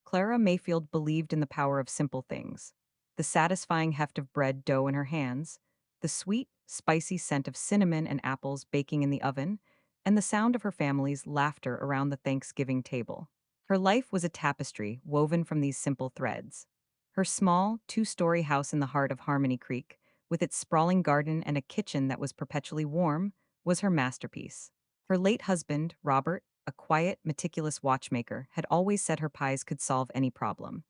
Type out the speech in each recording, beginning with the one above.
Clara Mayfield believed in the power of simple things. The satisfying heft of bread dough in her hands, the sweet, spicy scent of cinnamon and apples baking in the oven, and the sound of her family's laughter around the Thanksgiving table. Her life was a tapestry woven from these simple threads. Her small, two-story house in the heart of Harmony Creek, with its sprawling garden and a kitchen that was perpetually warm, was her masterpiece. Her late husband, Robert, a quiet, meticulous watchmaker, had always said her pies could solve any problem.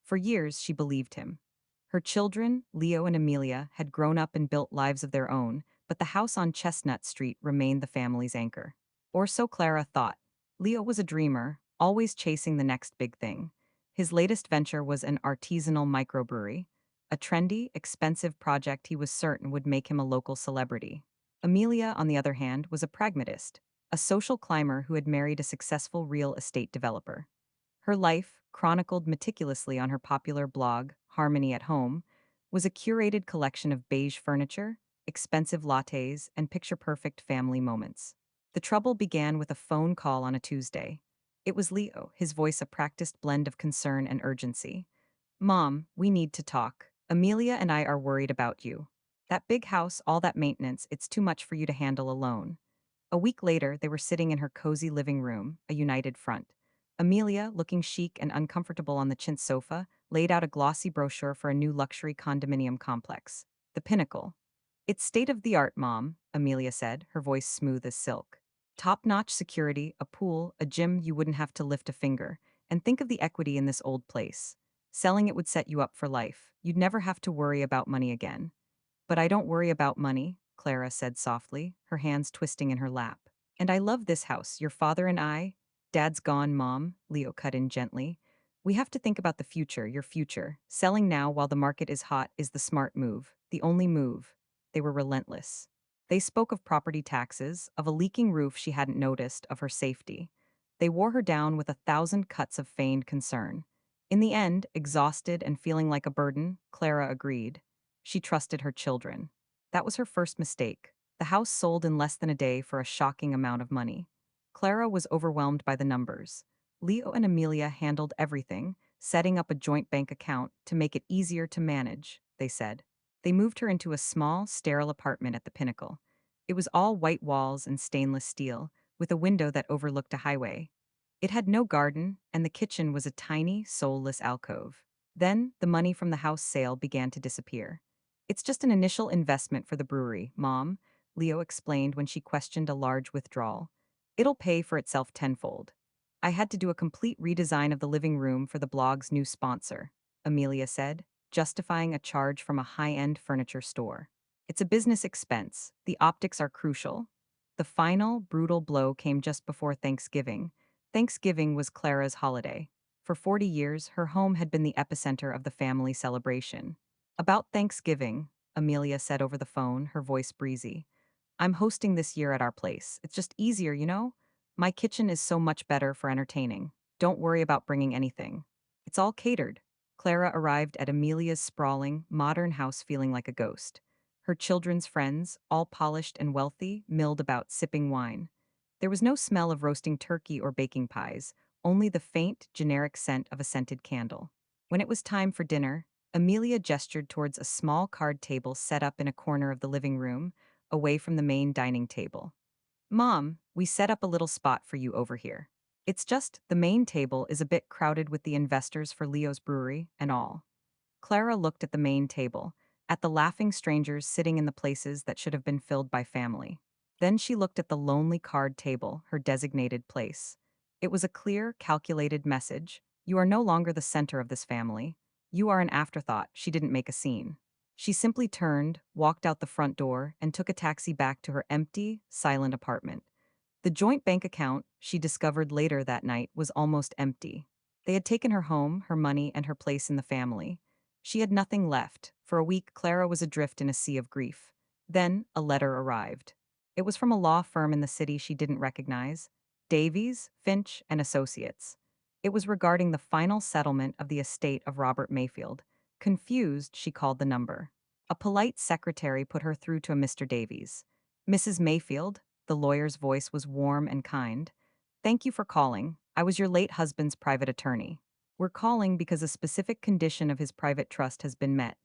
For years, she believed him. Her children, Leo and Amelia, had grown up and built lives of their own, but the house on Chestnut Street remained the family's anchor. Or so Clara thought. Leo was a dreamer, always chasing the next big thing. His latest venture was an artisanal microbrewery, a trendy, expensive project he was certain would make him a local celebrity. Amelia, on the other hand, was a pragmatist, a social climber who had married a successful real estate developer. Her life, chronicled meticulously on her popular blog, Harmony at Home, was a curated collection of beige furniture, expensive lattes, and picture-perfect family moments. The trouble began with a phone call on a Tuesday. It was Leo, his voice a practiced blend of concern and urgency. "Mom, we need to talk. Amelia and I are worried about you. That big house, all that maintenance, it's too much for you to handle alone." A week later, they were sitting in her cozy living room, a united front. Amelia, looking chic and uncomfortable on the chintz sofa, laid out a glossy brochure for a new luxury condominium complex. The Pinnacle. "It's state of the art, Mom," Amelia said, her voice smooth as silk. "Top-notch security, a pool, a gym you wouldn't have to lift a finger. And think of the equity in this old place. Selling it would set you up for life. You'd never have to worry about money again." "But I don't worry about money," Clara said softly, her hands twisting in her lap. "And I love this house, your father and I." "Dad's gone, Mom," Leo cut in gently. "We have to think about the future, your future. Selling now while the market is hot is the smart move, the only move." They were relentless. They spoke of property taxes, of a leaking roof she hadn't noticed, of her safety. They wore her down with 1,000 cuts of feigned concern. In the end, exhausted and feeling like a burden, Clara agreed. She trusted her children. That was her first mistake. The house sold in less than a day for a shocking amount of money. Clara was overwhelmed by the numbers. Leo and Amelia handled everything, setting up a joint bank account to make it easier to manage, they said. They moved her into a small, sterile apartment at the Pinnacle. It was all white walls and stainless steel, with a window that overlooked a highway. It had no garden, and the kitchen was a tiny, soulless alcove. Then, the money from the house sale began to disappear. "It's just an initial investment for the brewery, Mom," Leo explained when she questioned a large withdrawal. "It'll pay for itself tenfold." "I had to do a complete redesign of the living room for the blog's new sponsor," Amelia said, justifying a charge from a high-end furniture store. "It's a business expense. The optics are crucial." The final, brutal blow came just before Thanksgiving. Thanksgiving was Clara's holiday. For 40 years, her home had been the epicenter of the family celebration. "About Thanksgiving," Amelia said over the phone, her voice breezy. "I'm hosting this year at our place. It's just easier, you know? My kitchen is so much better for entertaining. Don't worry about bringing anything. It's all catered." Clara arrived at Amelia's sprawling, modern house feeling like a ghost. Her children's friends, all polished and wealthy, milled about sipping wine. There was no smell of roasting turkey or baking pies, only the faint, generic scent of a scented candle. When it was time for dinner, Amelia gestured towards a small card table set up in a corner of the living room, away from the main dining table. "Mom, we set up a little spot for you over here. It's just the main table is a bit crowded with the investors for Leo's brewery and all." Clara looked at the main table, at the laughing strangers sitting in the places that should have been filled by family. Then she looked at the lonely card table, her designated place. It was a clear, calculated message. "You are no longer the center of this family. You are an afterthought." She didn't make a scene. She simply turned, walked out the front door, and took a taxi back to her empty, silent apartment. The joint bank account, she discovered later that night, was almost empty. They had taken her home, her money, and her place in the family. She had nothing left. For a week, Clara was adrift in a sea of grief. Then, a letter arrived. It was from a law firm in the city she didn't recognize, Davies, Finch, and Associates. It was regarding the final settlement of the estate of Robert Mayfield. Confused, she called the number. A polite secretary put her through to a Mr. Davies. "Mrs. Mayfield," the lawyer's voice was warm and kind. "Thank you for calling. I was your late husband's private attorney. We're calling because a specific condition of his private trust has been met.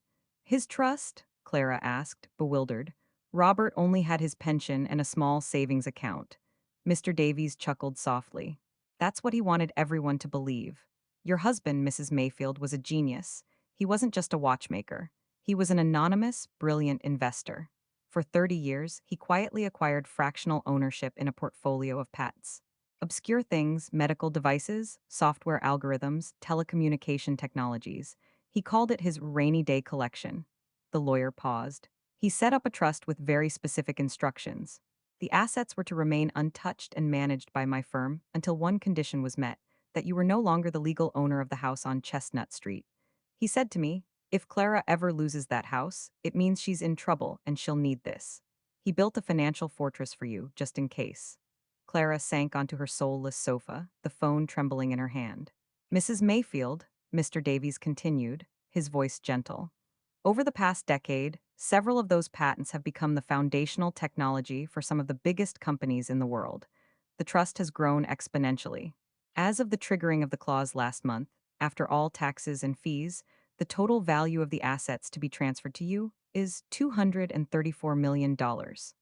His trust? Clara asked, bewildered. Robert only had his pension and a small savings account. Mr. Davies chuckled softly. That's what he wanted everyone to believe. Your husband, Mrs. Mayfield, was a genius. He wasn't just a watchmaker. He was an anonymous, brilliant investor. For 30 years, he quietly acquired fractional ownership in a portfolio of patents. Obscure things, medical devices, software algorithms, telecommunication technologies. He called it his rainy day collection. The lawyer paused. He set up a trust with very specific instructions. The assets were to remain untouched and managed by my firm until one condition was met, that you were no longer the legal owner of the house on Chestnut Street. He said to me, if Clara ever loses that house, it means she's in trouble and she'll need this. He built a financial fortress for you, just in case. Clara sank onto her soulless sofa, the phone trembling in her hand. Mrs. Mayfield, Mr. Davies continued, his voice gentle. Over the past decade, several of those patents have become the foundational technology for some of the biggest companies in the world. The trust has grown exponentially. As of the triggering of the clause last month, after all taxes and fees, the total value of the assets to be transferred to you is $234 million. dollars.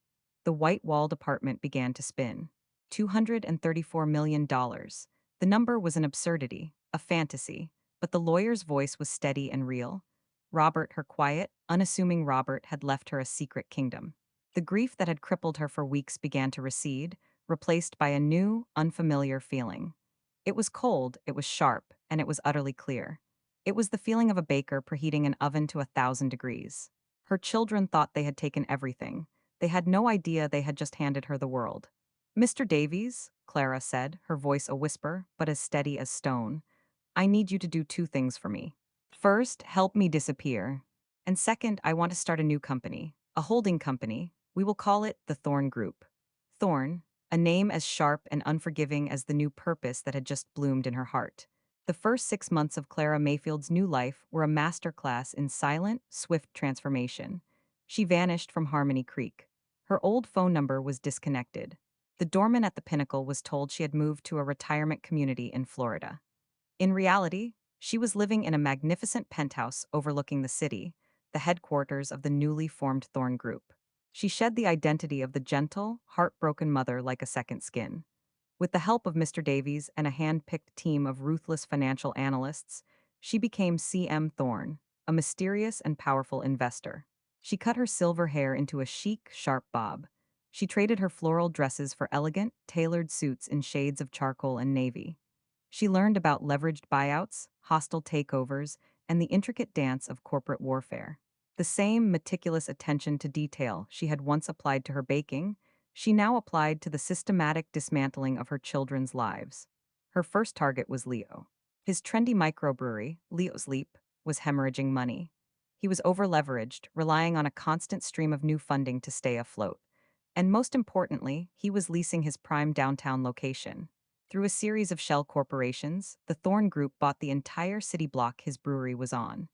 The white-walled apartment began to spin. $234 million. dollars. The number was an absurdity, a fantasy, but the lawyer's voice was steady and real. Robert, her quiet, unassuming Robert, had left her a secret kingdom. The grief that had crippled her for weeks began to recede, replaced by a new, unfamiliar feeling. It was cold, it was sharp, and it was utterly clear. It was the feeling of a baker preheating an oven to 1,000 degrees. Her children thought they had taken everything. They had no idea they had just handed her the world. Mr. Davies, Clara said, her voice a whisper, but as steady as stone, I need you to do two things for me. First, help me disappear. And second, I want to start a new company, a holding company. We will call it the Thorn Group. Thorn, a name as sharp and unforgiving as the new purpose that had just bloomed in her heart. The first 6 months of Clara Mayfield's new life were a masterclass in silent, swift transformation. She vanished from Harmony Creek. Her old phone number was disconnected. The doorman at the Pinnacle was told she had moved to a retirement community in Florida. In reality, she was living in a magnificent penthouse overlooking the city, the headquarters of the newly formed Thorn Group. She shed the identity of the gentle, heartbroken mother like a second skin. With the help of Mr. Davies and a hand-picked team of ruthless financial analysts, she became C.M. Thorne, a mysterious and powerful investor. She cut her silver hair into a chic, sharp bob. She traded her floral dresses for elegant, tailored suits in shades of charcoal and navy. She learned about leveraged buyouts, hostile takeovers, and the intricate dance of corporate warfare. The same meticulous attention to detail she had once applied to her baking, she now applied to the systematic dismantling of her children's lives. Her first target was Leo. His trendy microbrewery, Leo's Leap, was hemorrhaging money. He was over-leveraged, relying on a constant stream of new funding to stay afloat. And most importantly, he was leasing his prime downtown location. Through a series of shell corporations, the Thorn Group bought the entire city block his brewery was on.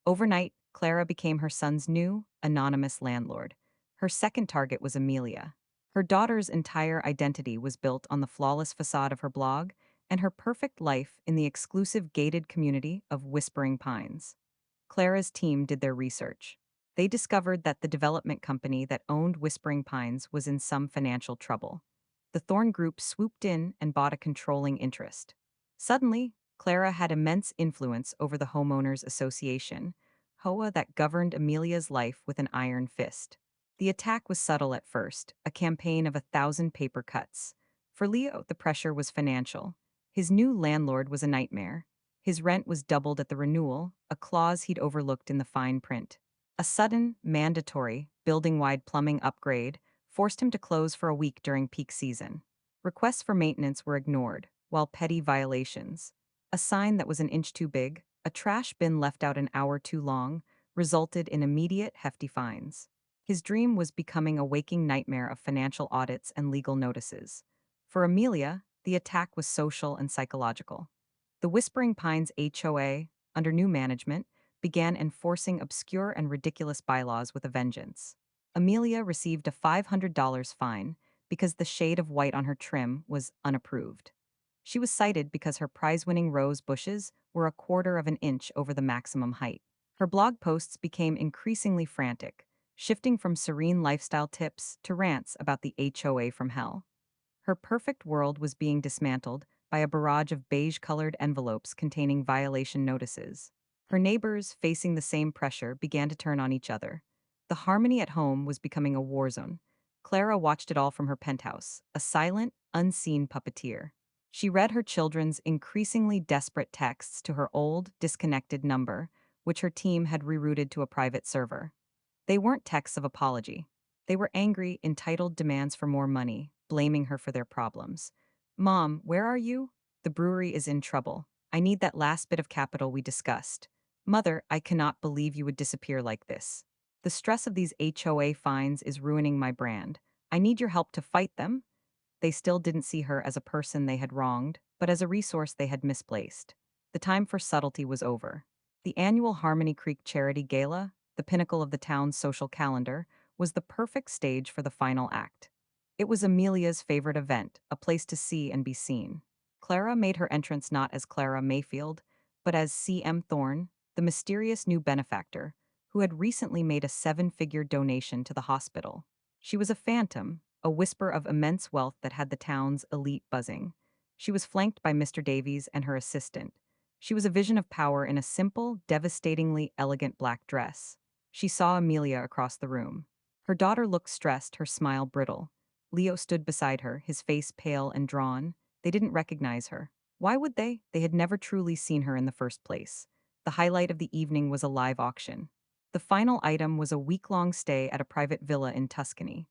Overnight, Clara became her son's new, anonymous landlord. Her second target was Amelia. Her daughter's entire identity was built on the flawless facade of her blog and her perfect life in the exclusive gated community of Whispering Pines. Clara's team did their research. They discovered that the development company that owned Whispering Pines was in some financial trouble. The Thorn Group swooped in and bought a controlling interest. Suddenly, Clara had immense influence over the Homeowners Association, HOA, that governed Amelia's life with an iron fist. The attack was subtle at first, a campaign of 1,000 paper cuts. For Leo, the pressure was financial. His new landlord was a nightmare. His rent was doubled at the renewal, a clause he'd overlooked in the fine print. A sudden, mandatory, building-wide plumbing upgrade forced him to close for a week during peak season. Requests for maintenance were ignored, while petty violations, a sign that was an inch too big, a trash bin left out an hour too long, resulted in immediate hefty fines. His dream was becoming a waking nightmare of financial audits and legal notices. For Amelia, the attack was social and psychological. The Whispering Pines HOA, under new management, began enforcing obscure and ridiculous bylaws with a vengeance. Amelia received a $500 fine because the shade of white on her trim was unapproved. She was cited because her prize-winning rose bushes were a quarter of an inch over the maximum height. Her blog posts became increasingly frantic, shifting from serene lifestyle tips to rants about the HOA from hell. Her perfect world was being dismantled by a barrage of beige-colored envelopes containing violation notices. Her neighbors, facing the same pressure, began to turn on each other. The harmony at home was becoming a war zone. Clara watched it all from her penthouse, a silent, unseen puppeteer. She read her children's increasingly desperate texts to her old, disconnected number, which her team had rerouted to a private server. They weren't texts of apology. They were angry, entitled demands for more money, blaming her for their problems. Mom, where are you? The brewery is in trouble. I need that last bit of capital we discussed. Mother, I cannot believe you would disappear like this. The stress of these HOA fines is ruining my brand. I need your help to fight them. They still didn't see her as a person they had wronged, but as a resource they had misplaced. The time for subtlety was over. The annual Harmony Creek Charity Gala, the pinnacle of the town's social calendar, was the perfect stage for the final act. It was Amelia's favorite event, a place to see and be seen. Clara made her entrance not as Clara Mayfield, but as C.M. Thorne, the mysterious new benefactor, who had recently made a seven-figure donation to the hospital. She was a phantom, a whisper of immense wealth that had the town's elite buzzing. She was flanked by Mr. Davies and her assistant. She was a vision of power in a simple, devastatingly elegant black dress. She saw Amelia across the room. Her daughter looked stressed, her smile brittle. Leo stood beside her, his face pale and drawn. They didn't recognize her. Why would they? They had never truly seen her in the first place. The highlight of the evening was a live auction. The final item was a week-long stay at a private villa in Tuscany.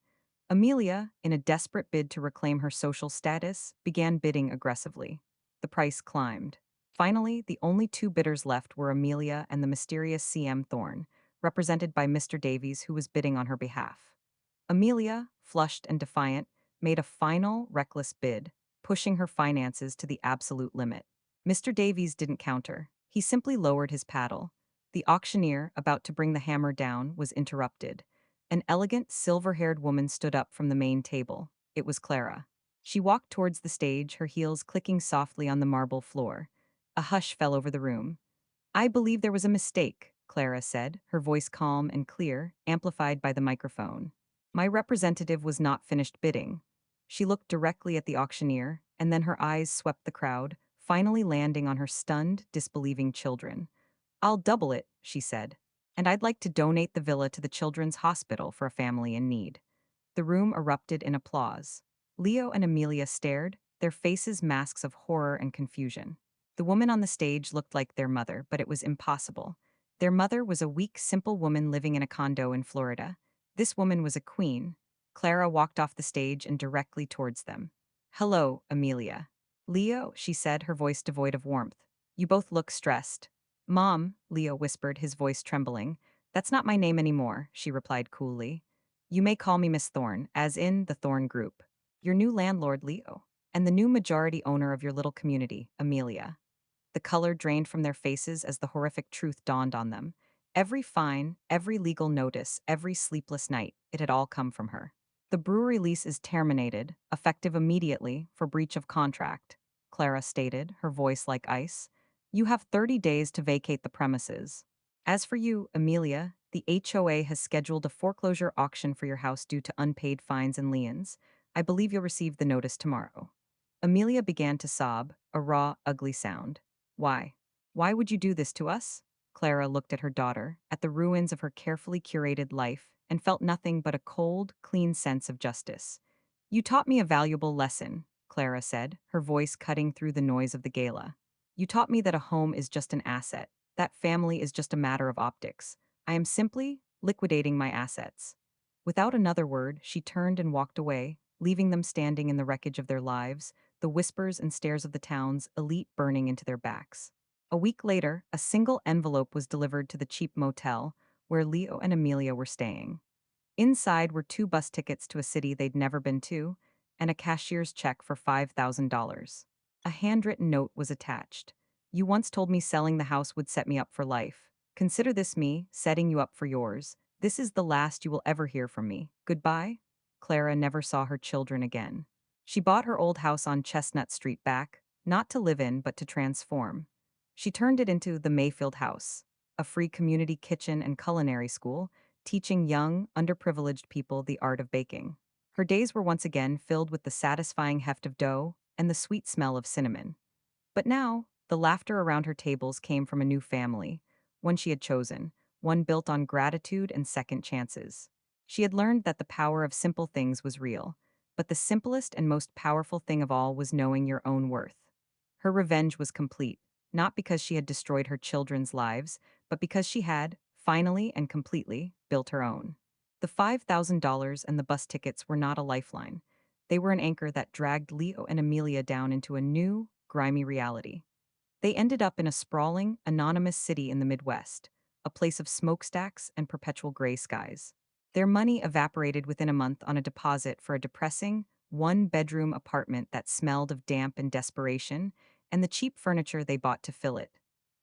Amelia, in a desperate bid to reclaim her social status, began bidding aggressively. The price climbed. Finally, the only two bidders left were Amelia and the mysterious C.M. Thorne, represented by Mr. Davies, who was bidding on her behalf. Amelia, flushed and defiant, made a final, reckless bid, pushing her finances to the absolute limit. Mr. Davies didn't counter. He simply lowered his paddle. The auctioneer, about to bring the hammer down, was interrupted. An elegant, silver-haired woman stood up from the main table. It was Clara. She walked towards the stage, her heels clicking softly on the marble floor. A hush fell over the room. I believe there was a mistake, Clara said, her voice calm and clear, amplified by the microphone. My representative was not finished bidding. She looked directly at the auctioneer, and then her eyes swept the crowd, finally landing on her stunned, disbelieving children. I'll double it, she said. And I'd like to donate the villa to the Children's Hospital for a family in need. The room erupted in applause. Leo and Amelia stared, their faces masks of horror and confusion. The woman on the stage looked like their mother, but it was impossible. Their mother was a weak, simple woman living in a condo in Florida. This woman was a queen. Clara walked off the stage and directly towards them. Hello, Amelia. Leo, she said, her voice devoid of warmth. You both look stressed. Mom, Leo whispered, his voice trembling. That's not my name anymore, she replied coolly. You may call me Miss Thorne, as in the Thorne Group. Your new landlord, Leo, and the new majority owner of your little community, Amelia. The color drained from their faces as the horrific truth dawned on them. Every fine, every legal notice, every sleepless night, it had all come from her. The brewery lease is terminated, effective immediately, for breach of contract, Clara stated, her voice like ice. You have 30 days to vacate the premises. As for you, Amelia, the HOA has scheduled a foreclosure auction for your house due to unpaid fines and liens. I believe you'll receive the notice tomorrow. Amelia began to sob, a raw, ugly sound. Why? Why would you do this to us? Clara looked at her daughter, at the ruins of her carefully curated life, and felt nothing but a cold, clean sense of justice. You taught me a valuable lesson, Clara said, her voice cutting through the noise of the gala. You taught me that a home is just an asset, that family is just a matter of optics. I am simply liquidating my assets. Without another word, she turned and walked away, leaving them standing in the wreckage of their lives, the whispers and stares of the town's elite burning into their backs. A week later, a single envelope was delivered to the cheap motel where Leo and Amelia were staying. Inside were two bus tickets to a city they'd never been to, and a cashier's check for $5,000. A handwritten note was attached. You once told me selling the house would set me up for life. Consider this me, setting you up for yours. This is the last you will ever hear from me. Goodbye? Clara never saw her children again. She bought her old house on Chestnut Street back, not to live in, but to transform. She turned it into the Mayfield House, a free community kitchen and culinary school, teaching young, underprivileged people the art of baking. Her days were once again filled with the satisfying heft of dough and the sweet smell of cinnamon. But now, the laughter around her tables came from a new family, one she had chosen, one built on gratitude and second chances. She had learned that the power of simple things was real, but the simplest and most powerful thing of all was knowing your own worth. Her revenge was complete, not because she had destroyed her children's lives, but because she had, finally and completely, built her own. The $5,000 and the bus tickets were not a lifeline. They were an anchor that dragged Leo and Amelia down into a new, grimy reality. They ended up in a sprawling, anonymous city in the Midwest, a place of smokestacks and perpetual gray skies. Their money evaporated within a month on a deposit for a depressing, one-bedroom apartment that smelled of damp and desperation, and the cheap furniture they bought to fill it.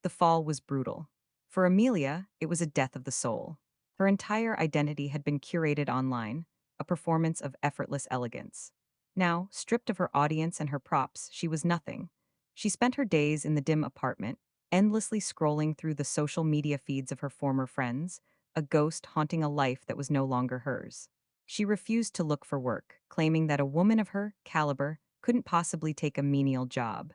The fall was brutal. For Amelia, it was a death of the soul. Her entire identity had been curated online, a performance of effortless elegance. Now, stripped of her audience and her props, she was nothing. She spent her days in the dim apartment, endlessly scrolling through the social media feeds of her former friends, a ghost haunting a life that was no longer hers. She refused to look for work, claiming that a woman of her caliber couldn't possibly take a menial job.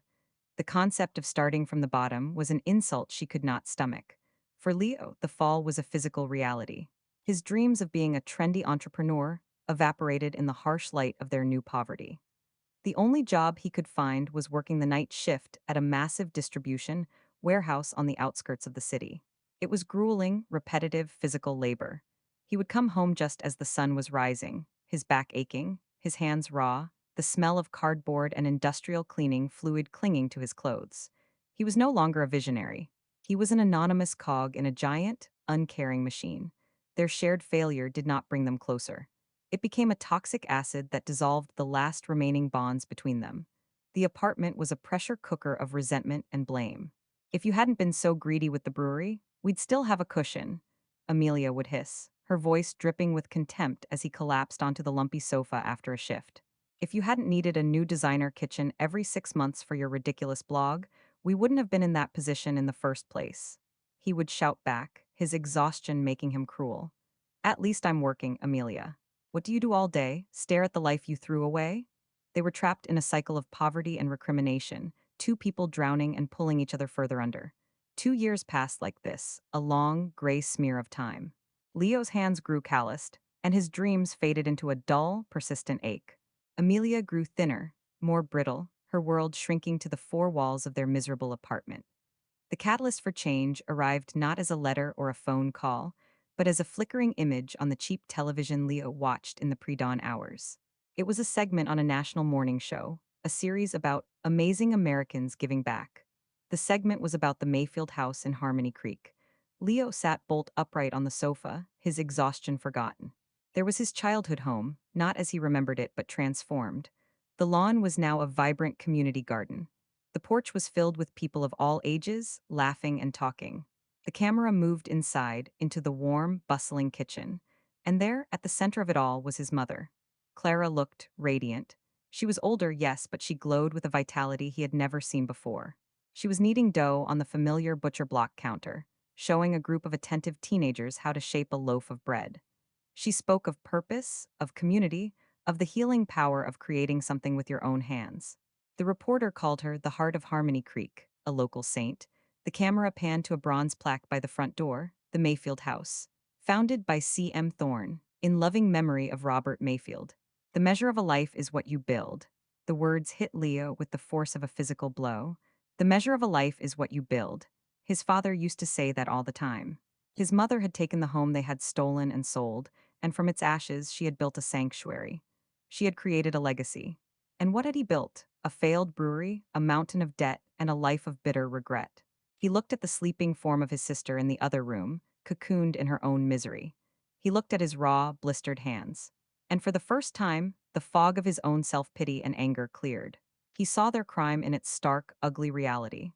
The concept of starting from the bottom was an insult she could not stomach. For Leo, the fall was a physical reality. His dreams of being a trendy entrepreneur evaporated in the harsh light of their new poverty. The only job he could find was working the night shift at a massive distribution warehouse on the outskirts of the city. It was grueling, repetitive physical labor. He would come home just as the sun was rising, his back aching, his hands raw, the smell of cardboard and industrial cleaning fluid clinging to his clothes. He was no longer a visionary. He was an anonymous cog in a giant, uncaring machine. Their shared failure did not bring them closer. It became a toxic acid that dissolved the last remaining bonds between them. The apartment was a pressure cooker of resentment and blame. If you hadn't been so greedy with the brewery, we'd still have a cushion, Amelia would hiss, her voice dripping with contempt as he collapsed onto the lumpy sofa after a shift. If you hadn't needed a new designer kitchen every 6 months for your ridiculous blog, we wouldn't have been in that position in the first place. He would shout back, his exhaustion making him cruel. At least I'm working, Amelia. What do you do all day? Stare at the life you threw away? They were trapped in a cycle of poverty and recrimination, two people drowning and pulling each other further under. 2 years passed like this, a long, gray smear of time. Leo's hands grew calloused, and his dreams faded into a dull, persistent ache. Amelia grew thinner, more brittle, her world shrinking to the four walls of their miserable apartment. The catalyst for change arrived not as a letter or a phone call, but as a flickering image on the cheap television Leo watched in the pre-dawn hours. It was a segment on a national morning show, a series about amazing Americans giving back. The segment was about the Mayfield house in Harmony Creek. Leo sat bolt upright on the sofa, his exhaustion forgotten. There was his childhood home, not as he remembered it but transformed. The lawn was now a vibrant community garden. The porch was filled with people of all ages, laughing and talking. The camera moved inside, into the warm, bustling kitchen. And there, at the center of it all, was his mother. Clara looked radiant. She was older, yes, but she glowed with a vitality he had never seen before. She was kneading dough on the familiar butcher block counter, showing a group of attentive teenagers how to shape a loaf of bread. She spoke of purpose, of community, of the healing power of creating something with your own hands. The reporter called her the Heart of Harmony Creek, a local saint. The camera panned to a bronze plaque by the front door, the Mayfield House, founded by C.M. Thorne, in loving memory of Robert Mayfield. The measure of a life is what you build. The words hit Leo with the force of a physical blow. The measure of a life is what you build. His father used to say that all the time. His mother had taken the home they had stolen and sold, and from its ashes she had built a sanctuary. She had created a legacy. And what had he built? A failed brewery, a mountain of debt, and a life of bitter regret. He looked at the sleeping form of his sister in the other room, cocooned in her own misery. He looked at his raw, blistered hands. And for the first time, the fog of his own self-pity and anger cleared. He saw their crime in its stark, ugly reality.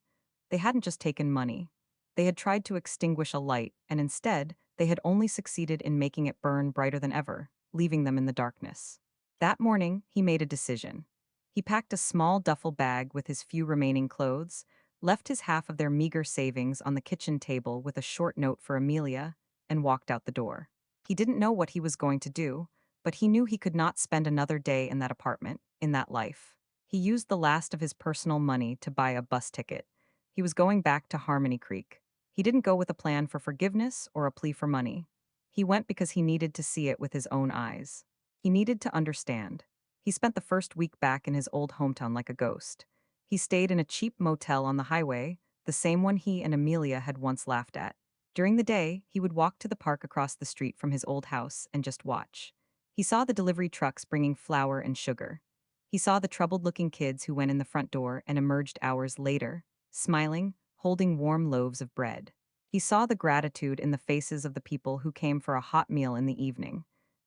They hadn't just taken money. They had tried to extinguish a light, and instead, they had only succeeded in making it burn brighter than ever, leaving them in the darkness. That morning, he made a decision. He packed a small duffel bag with his few remaining clothes, left his half of their meager savings on the kitchen table with a short note for Amelia, and walked out the door. He didn't know what he was going to do, but he knew he could not spend another day in that apartment, in that life. He used the last of his personal money to buy a bus ticket. He was going back to Harmony Creek. He didn't go with a plan for forgiveness or a plea for money. He went because he needed to see it with his own eyes. He needed to understand. He spent the first week back in his old hometown like a ghost. He stayed in a cheap motel on the highway, the same one he and Amelia had once laughed at. During the day, he would walk to the park across the street from his old house and just watch. He saw the delivery trucks bringing flour and sugar. He saw the troubled-looking kids who went in the front door and emerged hours later, smiling, holding warm loaves of bread. He saw the gratitude in the faces of the people who came for a hot meal in the evening.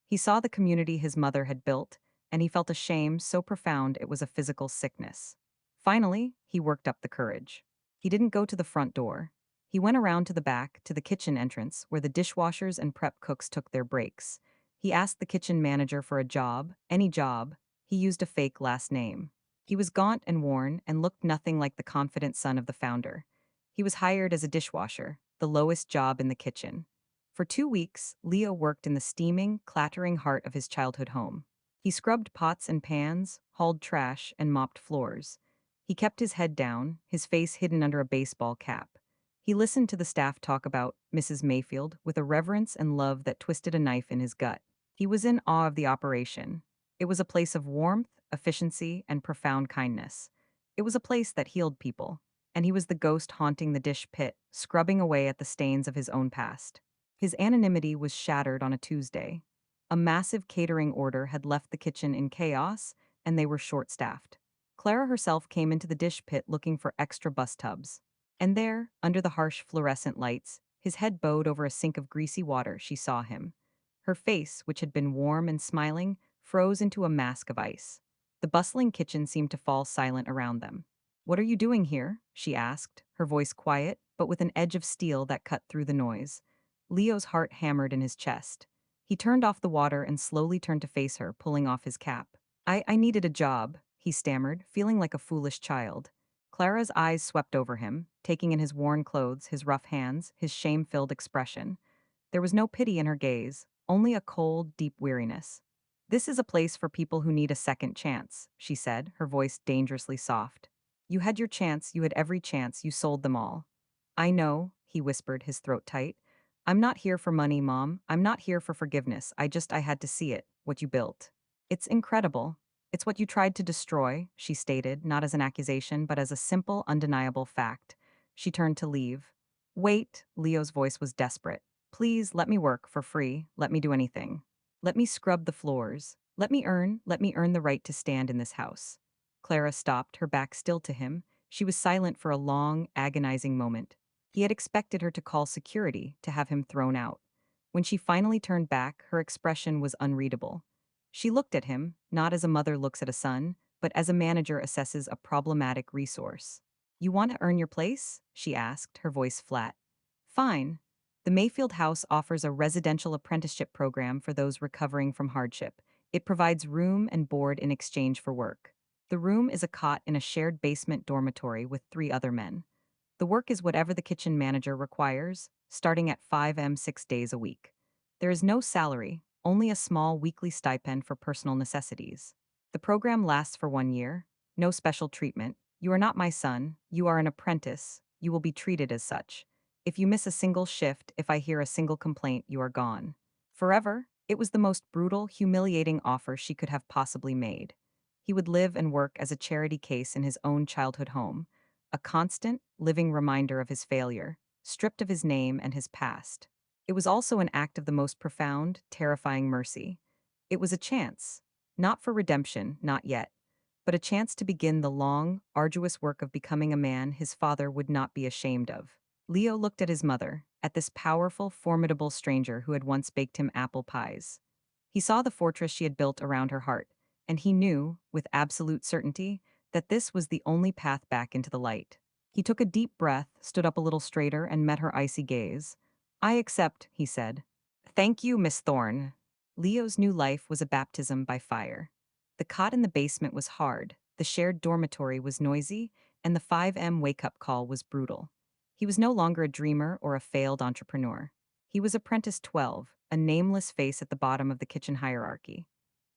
He saw the community his mother had built, and he felt a shame so profound it was a physical sickness. Finally, he worked up the courage. He didn't go to the front door. He went around to the back, to the kitchen entrance, where the dishwashers and prep cooks took their breaks. He asked the kitchen manager for a job, any job. He used a fake last name. He was gaunt and worn and looked nothing like the confident son of the founder. He was hired as a dishwasher, the lowest job in the kitchen. For 2 weeks, Leo worked in the steaming, clattering heart of his childhood home. He scrubbed pots and pans, hauled trash, and mopped floors. He kept his head down, his face hidden under a baseball cap. He listened to the staff talk about Mrs. Mayfield with a reverence and love that twisted a knife in his gut. He was in awe of the operation. It was a place of warmth, efficiency, and profound kindness. It was a place that healed people, and he was the ghost haunting the dish pit, scrubbing away at the stains of his own past. His anonymity was shattered on a Tuesday. A massive catering order had left the kitchen in chaos, and they were short-staffed. Clara herself came into the dish pit looking for extra bus tubs. And there, under the harsh fluorescent lights, his head bowed over a sink of greasy water, she saw him. Her face, which had been warm and smiling, froze into a mask of ice. The bustling kitchen seemed to fall silent around them. "What are you doing here?" she asked, her voice quiet, but with an edge of steel that cut through the noise. Leo's heart hammered in his chest. He turned off the water and slowly turned to face her, pulling off his cap. I needed a job," he stammered, feeling like a foolish child. Clara's eyes swept over him, taking in his worn clothes, his rough hands, his shame-filled expression. There was no pity in her gaze, only a cold, deep weariness. "This is a place for people who need a second chance," she said, her voice dangerously soft. "You had your chance, you had every chance, you sold them all." "I know," he whispered, his throat tight. "I'm not here for money, Mom. I'm not here for forgiveness. I had to see it, what you built. It's incredible. It's what you tried to destroy," she stated, not as an accusation, but as a simple, undeniable fact. She turned to leave. "Wait," Leo's voice was desperate. "Please, let me work for free. Let me do anything. Let me scrub the floors. Let me earn the right to stand in this house." Clara stopped, her back still to him. She was silent for a long, agonizing moment. He had expected her to call security, to have him thrown out. When she finally turned back, her expression was unreadable. She looked at him, not as a mother looks at a son, but as a manager assesses a problematic resource. "You want to earn your place?" she asked, her voice flat. "Fine. The Mayfield House offers a residential apprenticeship program for those recovering from hardship. It provides room and board in exchange for work. The room is a cot in a shared basement dormitory with 3 other men. The work is whatever the kitchen manager requires, starting at 5 a.m. 6 days a week. There is no salary, only a small weekly stipend for personal necessities. The program lasts for 1 year. No special treatment. You are not my son. You are an apprentice. You will be treated as such. If you miss a single shift, if I hear a single complaint, you are gone. Forever." It was the most brutal, humiliating offer she could have possibly made. He would live and work as a charity case in his own childhood home, a constant, living reminder of his failure, stripped of his name and his past. It was also an act of the most profound, terrifying mercy. It was a chance, not for redemption, not yet, but a chance to begin the long, arduous work of becoming a man his father would not be ashamed of. Leo looked at his mother, at this powerful, formidable stranger who had once baked him apple pies. He saw the fortress she had built around her heart, and he knew, with absolute certainty, that this was the only path back into the light. He took a deep breath, stood up a little straighter, and met her icy gaze. "I accept," he said. "Thank you, Miss Thorne." Leo's new life was a baptism by fire. The cot in the basement was hard, The shared dormitory was noisy, and the 5 a.m. wake-up call was brutal. He was no longer a dreamer or a failed entrepreneur. He was Apprentice 12, a nameless face at the bottom of the kitchen hierarchy.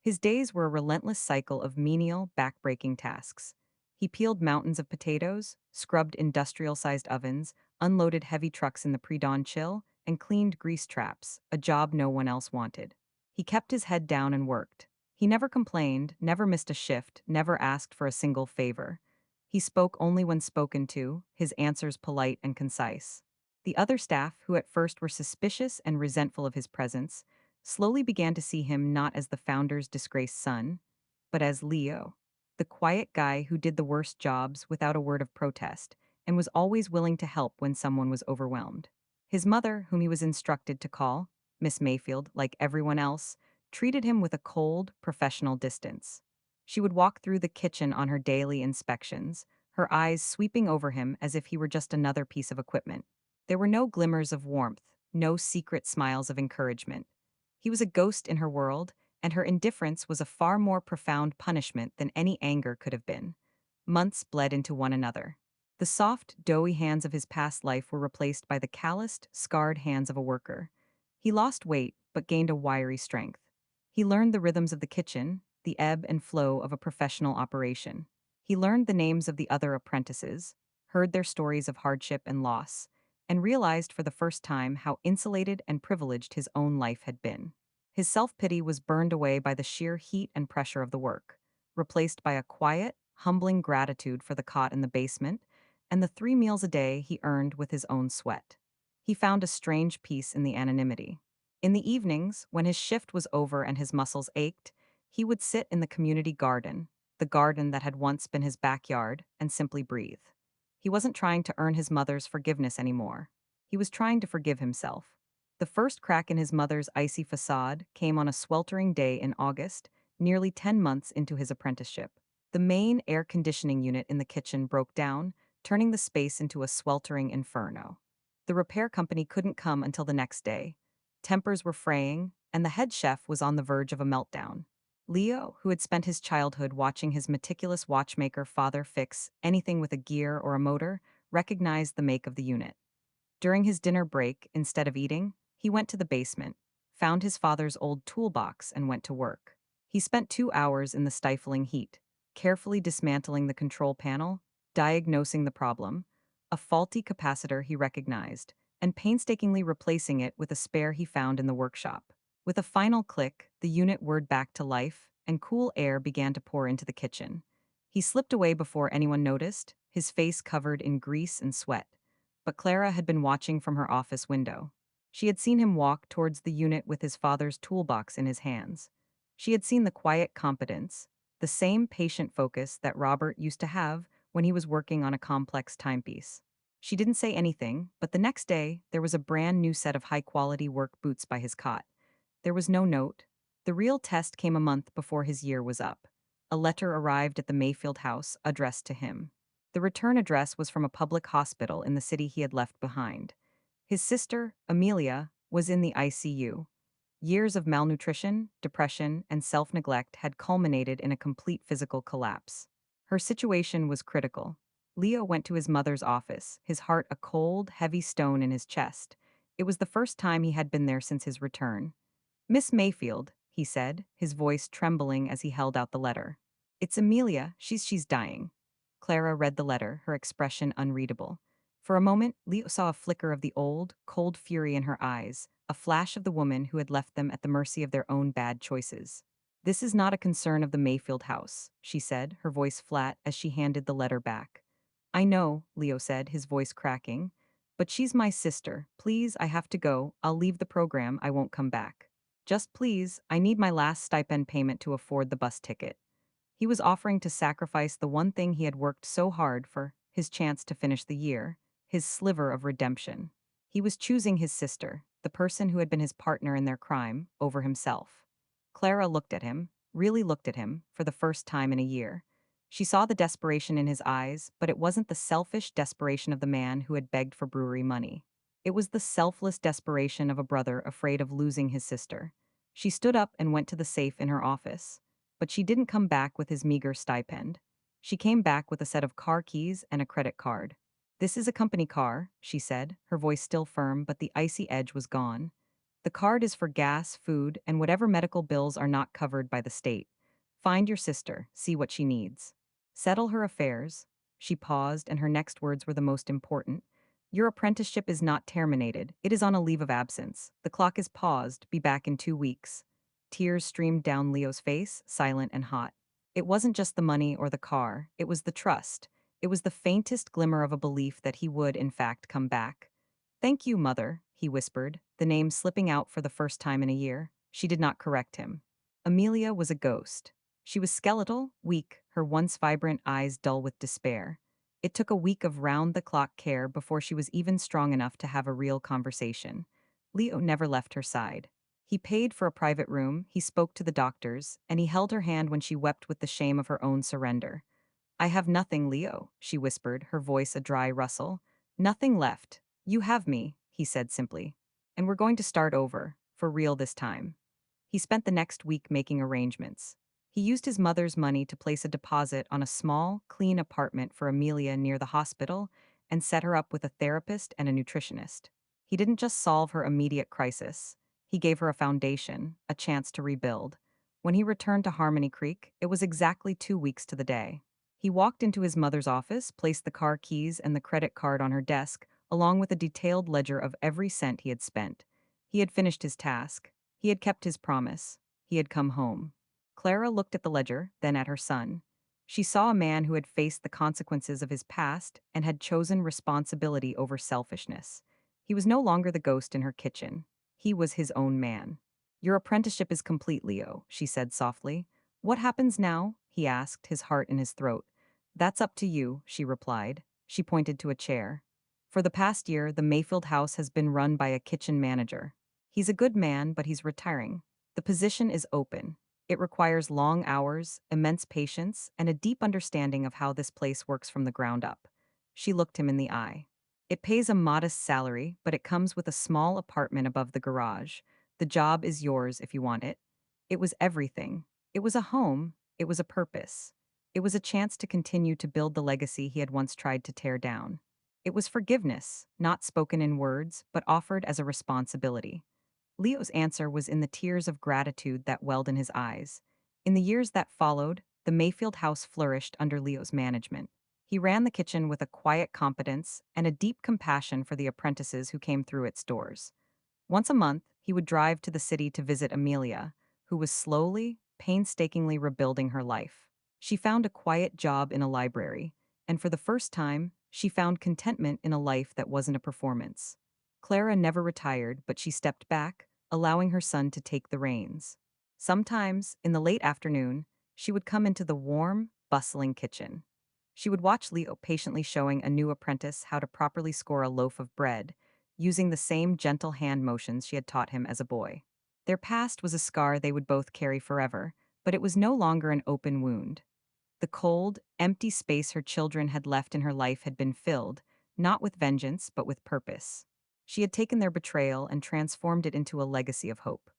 His days were a relentless cycle of menial, back-breaking tasks. He peeled mountains of potatoes, scrubbed industrial-sized ovens, unloaded heavy trucks in the pre-dawn chill, and cleaned grease traps, a job no one else wanted. He kept his head down and worked. He never complained, never missed a shift, never asked for a single favor. He spoke only when spoken to, his answers polite and concise. The other staff, who at first were suspicious and resentful of his presence, slowly began to see him not as the founder's disgraced son, but as Leo, the quiet guy who did the worst jobs without a word of protest and was always willing to help when someone was overwhelmed. His mother, whom he was instructed to call Miss Mayfield, like everyone else, treated him with a cold, professional distance. She would walk through the kitchen on her daily inspections, her eyes sweeping over him as if he were just another piece of equipment. There were no glimmers of warmth, no secret smiles of encouragement. He was a ghost in her world, and her indifference was a far more profound punishment than any anger could have been. Months bled into one another. The soft, doughy hands of his past life were replaced by the calloused, scarred hands of a worker. He lost weight, but gained a wiry strength. He learned the rhythms of the kitchen, the ebb and flow of a professional operation. He learned the names of the other apprentices, heard their stories of hardship and loss, and realized for the first time how insulated and privileged his own life had been. His self-pity was burned away by the sheer heat and pressure of the work, replaced by a quiet, humbling gratitude for the cot in the basement and the 3 meals a day he earned with his own sweat. He found a strange peace in the anonymity. In the evenings, when his shift was over and his muscles ached, he would sit in the garden that had once been his backyard, and simply breathe. He wasn't trying to earn his mother's forgiveness anymore. He was trying to forgive himself. The first crack in his mother's icy facade came on a sweltering day in August, nearly 10 months into his apprenticeship. The main air conditioning unit in the kitchen broke down, turning the space into a sweltering inferno. The repair company couldn't come until the next day. Tempers were fraying, and the head chef was on the verge of a meltdown. Leo, who had spent his childhood watching his meticulous watchmaker father fix anything with a gear or a motor, recognized the make of the unit. During his dinner break, instead of eating, he went to the basement, found his father's old toolbox, and went to work. He spent 2 hours in the stifling heat, carefully dismantling the control panel, diagnosing the problem, a faulty capacitor he recognized, and painstakingly replacing it with a spare he found in the workshop. With a final click, the unit whirred back to life, and cool air began to pour into the kitchen. He slipped away before anyone noticed, his face covered in grease and sweat. But Clara had been watching from her office window. She had seen him walk towards the unit with his father's toolbox in his hands. She had seen the quiet competence, the same patient focus that Robert used to have when he was working on a complex timepiece. She didn't say anything, but the next day, there was a brand new set of high-quality work boots by his cot. There was no note. The real test came a month before his year was up. A letter arrived at the Mayfield house, addressed to him. The return address was from a public hospital in the city he had left behind. His sister, Amelia, was in the ICU. Years of malnutrition, depression, and self-neglect had culminated in a complete physical collapse. Her situation was critical. Leo went to his mother's office, his heart a cold, heavy stone in his chest. It was the first time he had been there since his return. "Miss Mayfield," he said, his voice trembling as he held out the letter. "It's Amelia. She's dying." Clara read the letter, her expression unreadable. For a moment, Leo saw a flicker of the old, cold fury in her eyes, a flash of the woman who had left them at the mercy of their own bad choices. "This is not a concern of the Mayfield house," she said, her voice flat as she handed the letter back. "I know," Leo said, his voice cracking. "But she's my sister. Please, I have to go. I'll leave the program. I won't come back. Just please, I need my last stipend payment to afford the bus ticket." He was offering to sacrifice the one thing he had worked so hard for, his chance to finish the year, his sliver of redemption. He was choosing his sister, the person who had been his partner in their crime, over himself. Clara looked at him, really looked at him, for the first time in a year. She saw the desperation in his eyes, but it wasn't the selfish desperation of the man who had begged for brewery money. It was the selfless desperation of a brother afraid of losing his sister. She stood up and went to the safe in her office. But she didn't come back with his meager stipend. She came back with a set of car keys and a credit card. "This is a company car," she said, her voice still firm but the icy edge was gone. "The card is for gas, food, and whatever medical bills are not covered by the state. Find your sister, see what she needs. Settle her affairs." She paused, and her next words were the most important. "Your apprenticeship is not terminated, it is on a leave of absence. The clock is paused, be back in 2 weeks." Tears streamed down Leo's face, silent and hot. It wasn't just the money or the car, it was the trust. It was the faintest glimmer of a belief that he would, in fact, come back. "Thank you, mother," he whispered, the name slipping out for the first time in a year. She did not correct him. Amelia was a ghost. She was skeletal, weak, her once vibrant eyes dull with despair. It took a week of round-the-clock care before she was even strong enough to have a real conversation. Leo never left her side. He paid for a private room, he spoke to the doctors, and he held her hand when she wept with the shame of her own surrender. "I have nothing, Leo," she whispered, her voice a dry rustle. "Nothing left. You have me," he said simply. "And we're going to start over, for real this time." He spent the next week making arrangements. He used his mother's money to place a deposit on a small, clean apartment for Amelia near the hospital and set her up with a therapist and a nutritionist. He didn't just solve her immediate crisis. He gave her a foundation, a chance to rebuild. When he returned to Harmony Creek, it was exactly 2 weeks to the day. He walked into his mother's office, placed the car keys and the credit card on her desk, along with a detailed ledger of every cent he had spent. He had finished his task. He had kept his promise. He had come home. Clara looked at the ledger, then at her son. She saw a man who had faced the consequences of his past and had chosen responsibility over selfishness. He was no longer the ghost in her kitchen. He was his own man. "Your apprenticeship is complete, Leo," she said softly. "What happens now?" he asked, his heart in his throat. "That's up to you," she replied. She pointed to a chair. "For the past year, the Mayfield house has been run by a kitchen manager. He's a good man, but he's retiring. The position is open. It requires long hours, immense patience, and a deep understanding of how this place works from the ground up." She looked him in the eye. "It pays a modest salary, but it comes with a small apartment above the garage. The job is yours if you want it." It was everything. It was a home. It was a purpose. It was a chance to continue to build the legacy he had once tried to tear down. It was forgiveness, not spoken in words, but offered as a responsibility. Leo's answer was in the tears of gratitude that welled in his eyes. In the years that followed, the Mayfield house flourished under Leo's management. He ran the kitchen with a quiet competence and a deep compassion for the apprentices who came through its doors. Once a month, he would drive to the city to visit Amelia, who was slowly, painstakingly rebuilding her life. She found a quiet job in a library, and for the first time, she found contentment in a life that wasn't a performance. Clara never retired, but she stepped back, allowing her son to take the reins. Sometimes, in the late afternoon, she would come into the warm, bustling kitchen. She would watch Leo patiently showing a new apprentice how to properly score a loaf of bread, using the same gentle hand motions she had taught him as a boy. Their past was a scar they would both carry forever, but it was no longer an open wound. The cold, empty space her children had left in her life had been filled, not with vengeance, but with purpose. She had taken their betrayal and transformed it into a legacy of hope.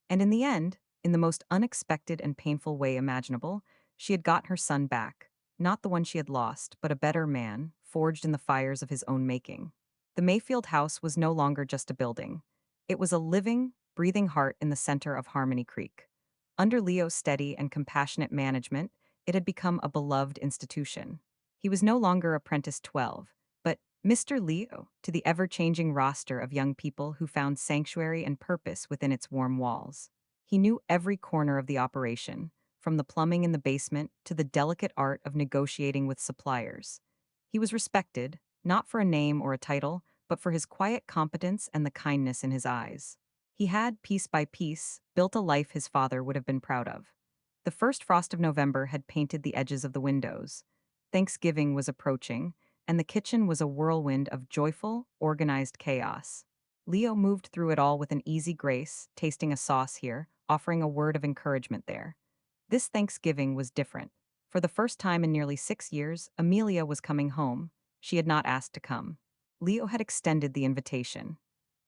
And in the end, in the most unexpected and painful way imaginable, she had gotten her son back, not the one she had lost, but a better man, forged in the fires of his own making. The Mayfield house was no longer just a building. It was a living, breathing heart in the center of Harmony Creek. Under Leo's steady and compassionate management, it had become a beloved institution. He was no longer Apprentice 12, but Mr. Leo to the ever-changing roster of young people who found sanctuary and purpose within its warm walls. He knew every corner of the operation, from the plumbing in the basement to the delicate art of negotiating with suppliers. He was respected, not for a name or a title, but for his quiet competence and the kindness in his eyes. He had, piece by piece, built a life his father would have been proud of. The first frost of November had painted the edges of the windows. Thanksgiving was approaching, and the kitchen was a whirlwind of joyful, organized chaos. Leo moved through it all with an easy grace, tasting a sauce here, offering a word of encouragement there. This Thanksgiving was different. For the first time in nearly 6 years, Amelia was coming home. She had not asked to come. Leo had extended the invitation.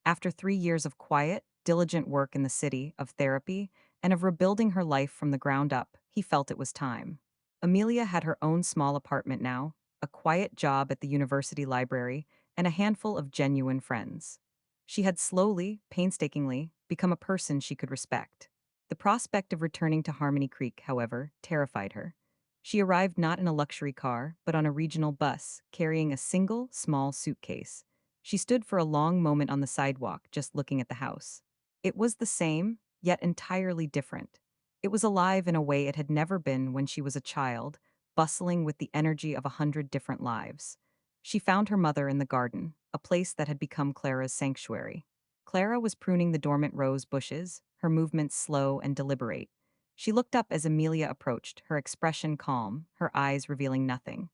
After 3 years of quiet, diligent work in the city, of therapy, and of rebuilding her life from the ground up, he felt it was time. Amelia had her own small apartment now, a quiet job at the university library, and a handful of genuine friends. She had slowly, painstakingly, become a person she could respect. The prospect of returning to Harmony Creek, however, terrified her. She arrived not in a luxury car, but on a regional bus, carrying a single, small suitcase. She stood for a long moment on the sidewalk, just looking at the house. It was the same, yet entirely different. It was alive in a way it had never been when she was a child, bustling with the energy of 100 different lives. She found her mother in the garden, a place that had become Clara's sanctuary. Clara was pruning the dormant rose bushes, her movements slow and deliberate. She looked up as Amelia approached, her expression calm, her eyes revealing nothing.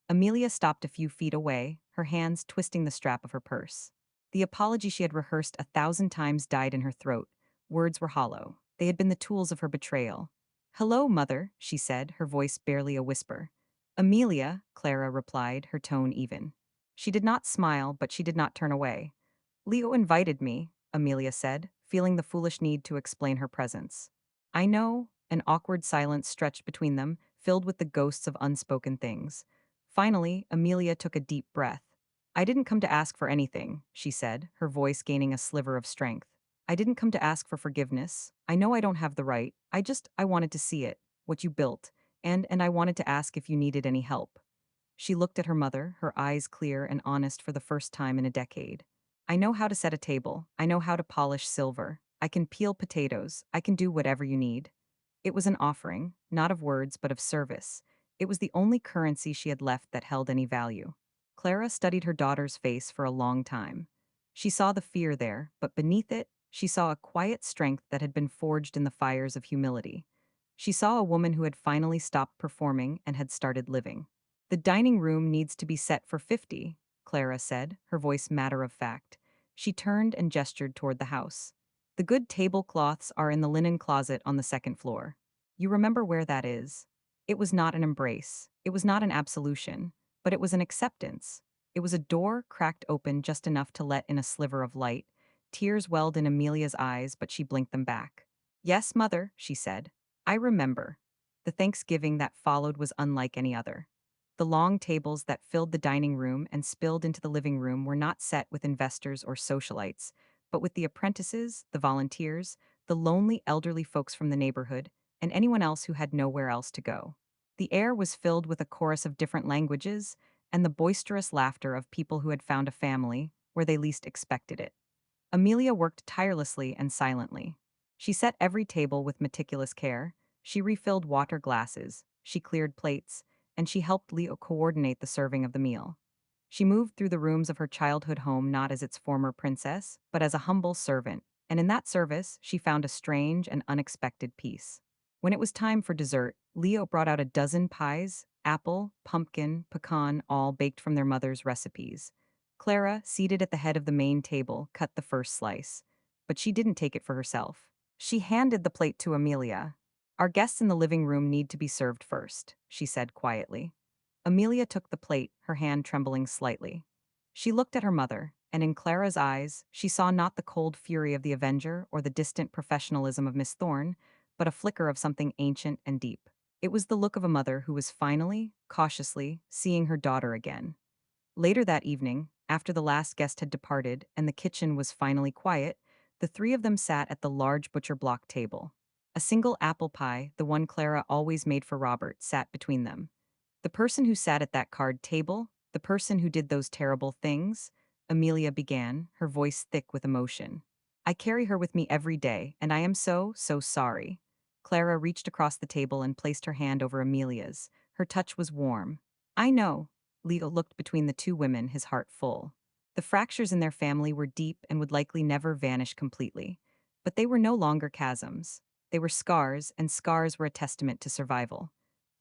Amelia stopped a few feet away, her hands twisting the strap of her purse. The apology she had rehearsed 1,000 times died in her throat. Words were hollow. They had been the tools of her betrayal. "Hello, mother," she said, her voice barely a whisper. "Amelia," Clara replied, her tone even. She did not smile, but she did not turn away. "Leo invited me," Amelia said, feeling the foolish need to explain her presence. "I know." An awkward silence stretched between them, filled with the ghosts of unspoken things. Finally, Amelia took a deep breath. "I didn't come to ask for anything," she said, her voice gaining a sliver of strength. "I didn't come to ask for forgiveness. I know I don't have the right. I wanted to see it, what you built, and I wanted to ask if you needed any help." She looked at her mother, her eyes clear and honest for the first time in a decade. "I know how to set a table. I know how to polish silver. I can peel potatoes. I can do whatever you need." It was an offering, not of words, but of service. It was the only currency she had left that held any value. Clara studied her daughter's face for a long time. She saw the fear there, but beneath it, she saw a quiet strength that had been forged in the fires of humility. She saw a woman who had finally stopped performing and had started living. "The dining room needs to be set for 50, Clara said, her voice matter of fact. She turned and gestured toward the house. "The good tablecloths are in the linen closet on the second floor. You remember where that is?" It was not an embrace. It was not an absolution, but it was an acceptance. It was a door cracked open just enough to let in a sliver of light. Tears welled in Amelia's eyes, but she blinked them back. "Yes, mother," she said. "I remember." The Thanksgiving that followed was unlike any other. The long tables that filled the dining room and spilled into the living room were not set with investors or socialites, but with the apprentices, the volunteers, the lonely elderly folks from the neighborhood, and anyone else who had nowhere else to go. The air was filled with a chorus of different languages and the boisterous laughter of people who had found a family where they least expected it. Amelia worked tirelessly and silently. She set every table with meticulous care. She refilled water glasses, she cleared plates, and she helped Leo coordinate the serving of the meal. She moved through the rooms of her childhood home not as its former princess, but as a humble servant, and in that service she found a strange and unexpected peace. When it was time for dessert, Leo brought out a dozen pies, apple, pumpkin, pecan, all baked from their mother's recipes. Clara, seated at the head of the main table, cut the first slice. But she didn't take it for herself. She handed the plate to Amelia. "Our guests in the living room need to be served first," she said quietly. Amelia took the plate, her hand trembling slightly. She looked at her mother, and in Clara's eyes, she saw not the cold fury of the Avenger or the distant professionalism of Miss Thorne, but a flicker of something ancient and deep. It was the look of a mother who was finally, cautiously, seeing her daughter again. Later that evening, after the last guest had departed and the kitchen was finally quiet, the three of them sat at the large butcher block table. A single apple pie, the one Clara always made for Robert, sat between them. "The person who sat at that card table, the person who did those terrible things," Amelia began, her voice thick with emotion. "I carry her with me every day, and I am so sorry." Clara reached across the table and placed her hand over Amelia's. Her touch was warm. "I know." Leo looked between the two women, his heart full. The fractures in their family were deep and would likely never vanish completely. But they were no longer chasms. They were scars, and scars were a testament to survival.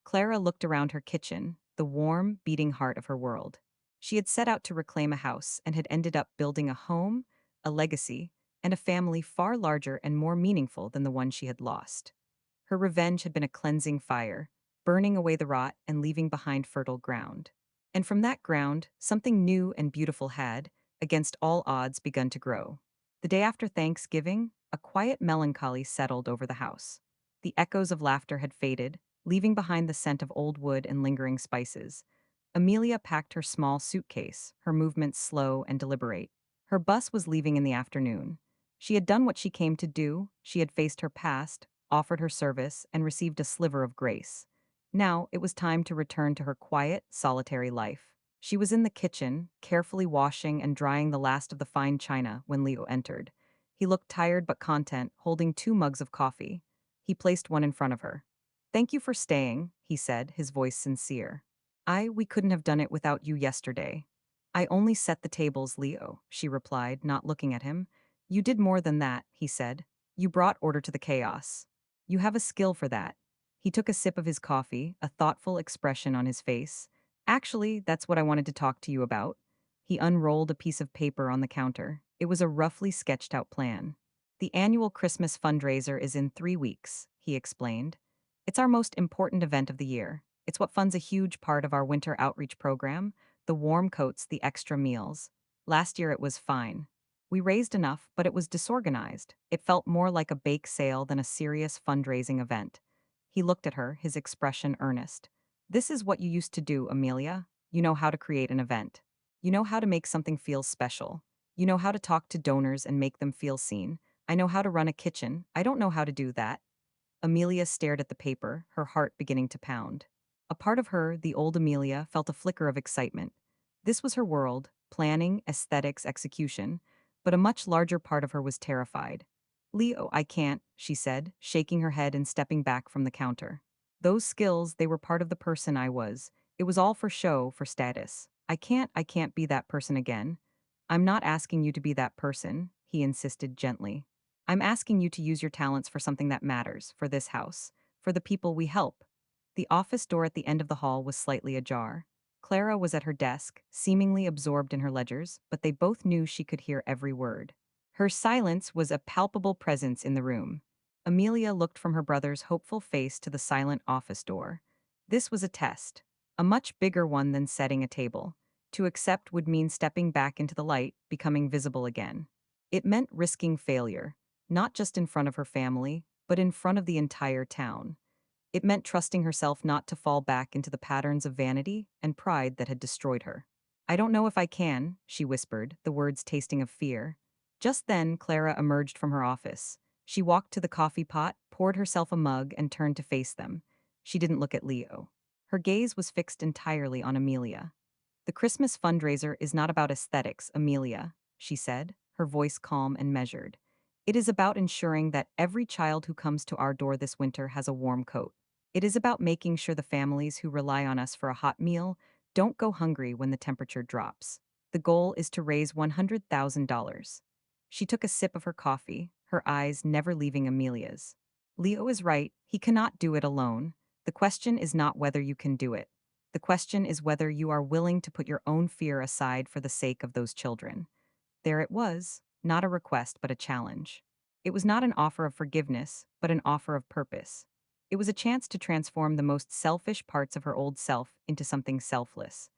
Clara looked around her kitchen, the warm, beating heart of her world. She had set out to reclaim a house and had ended up building a home, a legacy, and a family far larger and more meaningful than the one she had lost. Her revenge had been a cleansing fire, burning away the rot and leaving behind fertile ground. And from that ground, something new and beautiful had, against all odds, begun to grow. The day after Thanksgiving, a quiet melancholy settled over the house. The echoes of laughter had faded, leaving behind the scent of old wood and lingering spices. Amelia packed her small suitcase, her movements slow and deliberate. Her bus was leaving in the afternoon. She had done what she came to do, she had faced her past, offered her service, and received a sliver of grace. Now it was time to return to her quiet, solitary life. She was in the kitchen, carefully washing and drying the last of the fine china when Leo entered. He looked tired but content, holding 2 mugs of coffee. He placed one in front of her. "Thank you for staying," he said, his voice sincere. We couldn't have done it without you yesterday." "I only set the tables, Leo," she replied, not looking at him. "You did more than that," he said. "You brought order to the chaos. You have a skill for that." He took a sip of his coffee, a thoughtful expression on his face. "Actually, that's what I wanted to talk to you about." He unrolled a piece of paper on the counter. It was a roughly sketched out plan. "The annual Christmas fundraiser is in 3 weeks," he explained. "It's our most important event of the year. It's what funds a huge part of our winter outreach program, the warm coats, the extra meals. Last year it was fine. We raised enough, but it was disorganized. It felt more like a bake sale than a serious fundraising event." He looked at her, his expression earnest. "This is what you used to do, Amelia. You know how to create an event. You know how to make something feel special. You know how to talk to donors and make them feel seen. I know how to run a kitchen. I don't know how to do that." Amelia stared at the paper, her heart beginning to pound. A part of her, the old Amelia, felt a flicker of excitement. This was her world, planning, aesthetics, execution, but a much larger part of her was terrified. "Leo, I can't," she said, shaking her head and stepping back from the counter. "Those skills, they were part of the person I was. It was all for show, for status. I can't be that person again." "I'm not asking you to be that person," he insisted gently. "I'm asking you to use your talents for something that matters, for this house, for the people we help." The office door at the end of the hall was slightly ajar. Clara was at her desk, seemingly absorbed in her ledgers, but they both knew she could hear every word. Her silence was a palpable presence in the room. Amelia looked from her brother's hopeful face to the silent office door. This was a test, a much bigger one than setting a table. To accept would mean stepping back into the light, becoming visible again. It meant risking failure, not just in front of her family, but in front of the entire town. It meant trusting herself not to fall back into the patterns of vanity and pride that had destroyed her. "I don't know if I can," she whispered, the words tasting of fear. Just then, Clara emerged from her office. She walked to the coffee pot, poured herself a mug, and turned to face them. She didn't look at Leo. Her gaze was fixed entirely on Amelia. "The Christmas fundraiser is not about aesthetics, Amelia," she said, her voice calm and measured. "It is about ensuring that every child who comes to our door this winter has a warm coat. It is about making sure the families who rely on us for a hot meal don't go hungry when the temperature drops. The goal is to raise $100,000. She took a sip of her coffee, her eyes never leaving Amelia's. "Leo is right, he cannot do it alone. The question is not whether you can do it. The question is whether you are willing to put your own fear aside for the sake of those children." There it was, not a request but a challenge. It was not an offer of forgiveness, but an offer of purpose. It was a chance to transform the most selfish parts of her old self into something selfless.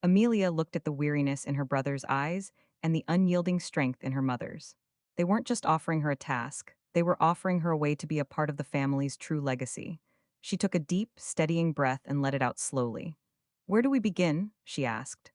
Amelia looked at the weariness in her brother's eyes and the unyielding strength in her mother's. They weren't just offering her a task, they were offering her a way to be a part of the family's true legacy. She took a deep, steadying breath and let it out slowly. "Where do we begin?" she asked.